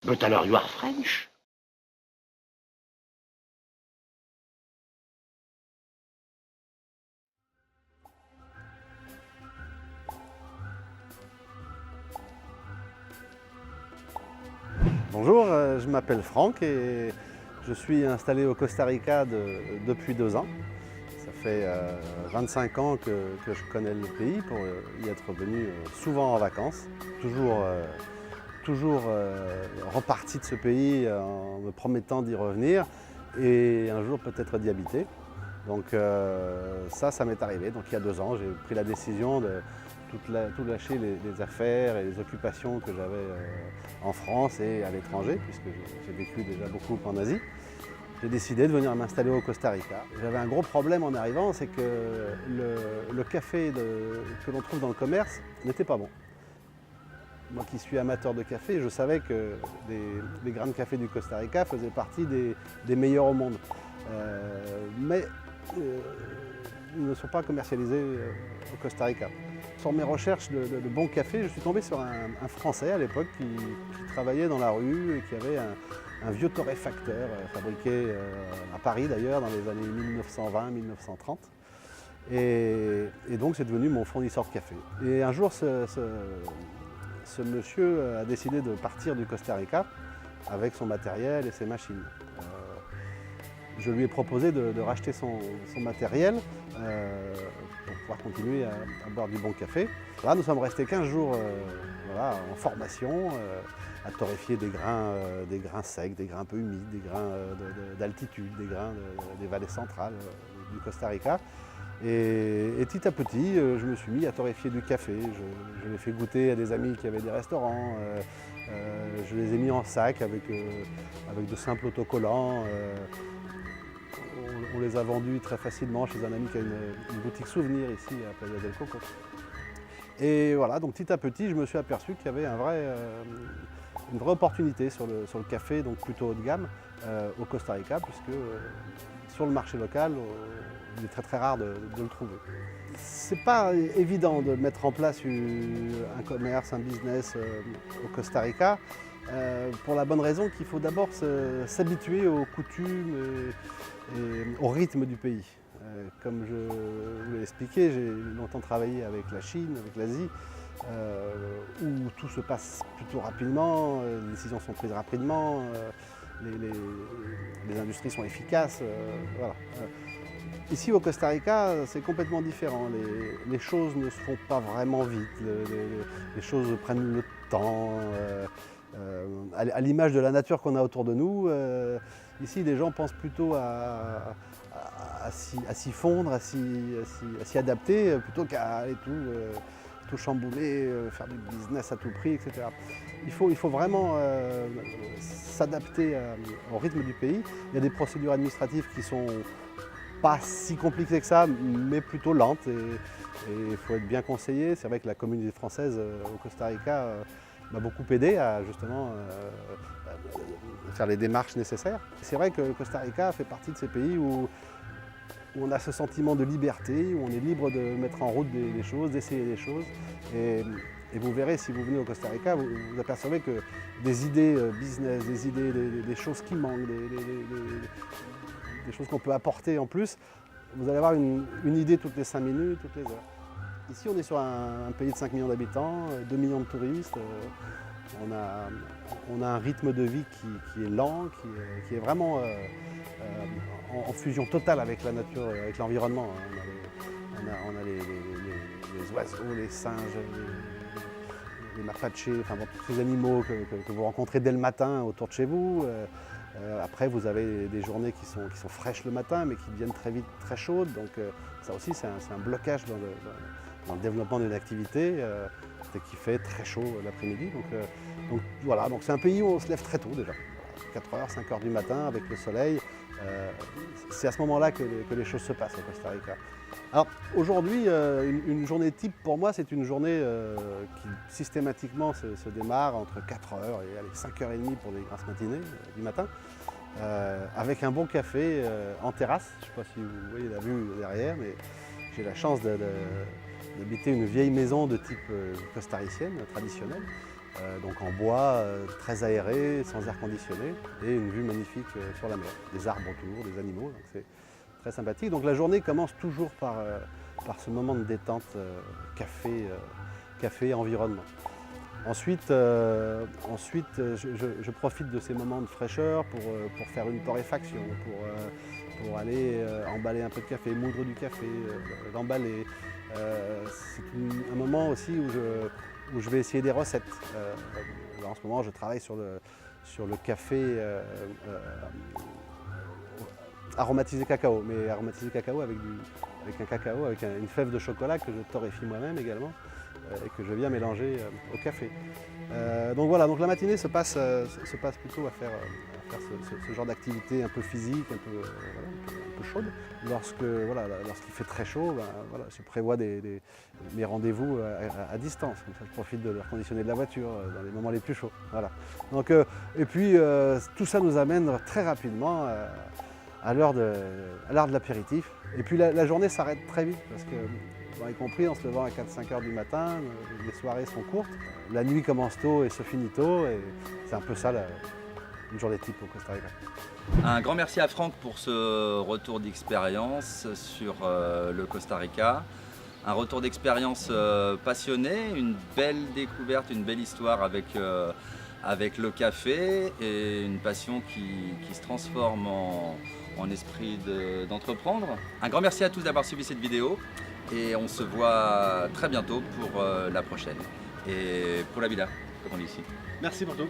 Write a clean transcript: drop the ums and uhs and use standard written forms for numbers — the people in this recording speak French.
But alors you are French? Bonjour, je m'appelle Franck et je suis installé au Costa Rica depuis 2 ans. Ça fait 25 ans que je connais le pays pour y être venu souvent en vacances. Toujours reparti de ce pays en me promettant d'y revenir et un jour peut-être d'y habiter. Donc ça m'est arrivé. Donc il y a 2 ans, j'ai pris la décision de tout lâcher les affaires et les occupations que j'avais en France et à l'étranger, puisque j'ai vécu déjà beaucoup en Asie. J'ai décidé de venir m'installer au Costa Rica. J'avais un gros problème en arrivant, c'est que le café que l'on trouve dans le commerce n'était pas bon. Moi qui suis amateur de café, je savais que les grains de café du Costa Rica faisaient partie des meilleurs au monde. Mais ils ne sont pas commercialisés au Costa Rica. Sur mes recherches de bon café, je suis tombé sur un Français à l'époque qui travaillait dans la rue et qui avait un vieux torréfacteur fabriqué à Paris d'ailleurs dans les années 1920-1930. Et donc c'est devenu mon fournisseur de café. Et un jour, ce monsieur a décidé de partir du Costa Rica avec son matériel et ses machines. Je lui ai proposé de racheter son matériel pour pouvoir continuer à boire du bon café. Là, nous sommes restés 15 jours voilà, en formation, à torréfier des grains secs, des grains un peu humides, des grains d'altitude, des grains des vallées centrales du Costa Rica. Et petit à petit, je me suis mis à torréfier du café. Je l'ai fait goûter à des amis qui avaient des restaurants. Je les ai mis en sac avec de simples autocollants. On les a vendus très facilement chez un ami qui a une boutique souvenir ici à Playa del Coco. Et voilà, donc petit à petit, je me suis aperçu qu'il y avait une vraie opportunité sur le café, donc plutôt haut de gamme, au Costa Rica, puisque sur le marché local, il est très très rare de le trouver. C'est pas évident de mettre en place un commerce, un business au Costa Rica, pour la bonne raison qu'il faut d'abord s'habituer aux coutumes et au rythme du pays. Comme je vous l'ai expliqué, j'ai longtemps travaillé avec la Chine, avec l'Asie, où tout se passe plutôt rapidement, les décisions sont prises rapidement, les industries sont efficaces. Voilà. Ici au Costa Rica, c'est complètement différent. Les choses ne se font pas vraiment vite, les choses prennent le temps. À l'image de la nature qu'on a autour de nous, ici les gens pensent plutôt à s'y fondre, à s'y adapter, plutôt qu'à aller tout chambouler, faire du business à tout prix, etc. Il faut vraiment s'adapter au rythme du pays. Il y a des procédures administratives qui sont pas si compliquées que ça, mais plutôt lentes. Et il faut être bien conseillé. C'est vrai que la communauté française au Costa Rica m'a beaucoup aidé à justement faire les démarches nécessaires. C'est vrai que le Costa Rica fait partie de ces pays où on a ce sentiment de liberté, où on est libre de mettre en route des choses, d'essayer des choses. Et vous verrez, si vous venez au Costa Rica, vous apercevez que des idées business, des idées, des choses qui manquent, des choses qu'on peut apporter en plus, vous allez avoir une idée toutes les 5 minutes, toutes les heures. Ici, on est sur un pays de 5 millions d'habitants, 2 millions de touristes. On a un rythme de vie qui est lent, qui est vraiment en fusion totale avec la nature, avec l'environnement. On a les oiseaux, les singes, les mapaches, enfin bon, tous ces animaux que vous rencontrez dès le matin autour de chez vous. Après, vous avez des journées qui sont fraîches le matin, mais qui deviennent très vite très chaudes. Donc ça aussi, c'est un blocage dans le développement d'une activité, dès qu'il fait très chaud l'après-midi. Donc voilà, donc c'est un pays où on se lève très tôt déjà. 4h, 5h du matin avec le soleil. C'est à ce moment-là que les choses se passent au Costa Rica. Alors aujourd'hui, une journée type pour moi, c'est une journée qui systématiquement se démarre entre 4h et 5h30 pour les grasses matinées du matin, avec un bon café en terrasse. Je ne sais pas si vous voyez la vue derrière, mais j'ai la chance d'habiter une vieille maison de type costaricienne, traditionnelle. donc en bois, très aéré, sans air conditionné, et une vue magnifique sur la mer, des arbres autour, des animaux, donc c'est très sympathique. Donc la journée commence toujours par ce moment de détente café et environnement. Ensuite, je profite de ces moments de fraîcheur pour faire une torréfaction, pour aller emballer un peu de café, moudre du café, l'emballer. C'est un moment aussi où je vais essayer des recettes. En ce moment, je travaille sur le café aromatisé cacao, mais aromatisé cacao avec une fève de chocolat que je torréfie moi-même également et que je viens mélanger au café. Donc voilà, donc la matinée se passe plutôt à faire ce genre d'activité un peu physique, un peu chaude. Lorsqu'il fait très chaud, je prévois mes rendez-vous à distance. Comme ça, je profite de l'air conditionné de la voiture dans les moments les plus chauds. Voilà. Donc, et puis tout ça nous amène très rapidement à l'heure de l'apéritif. Et puis la journée s'arrête très vite parce que, y compris en se levant à 4-5 heures du matin, les soirées sont courtes. La nuit commence tôt et se finit tôt. Et c'est un peu ça une journée type au Costa Rica. Un grand merci à Franck pour ce retour d'expérience sur le Costa Rica. Un retour d'expérience passionné, une belle découverte, une belle histoire avec le café et une passion qui se transforme en esprit d'entreprendre. Un grand merci à tous d'avoir suivi cette vidéo et on se voit très bientôt pour la prochaine. Et pour la vida, comme on dit ici. Merci pour tout.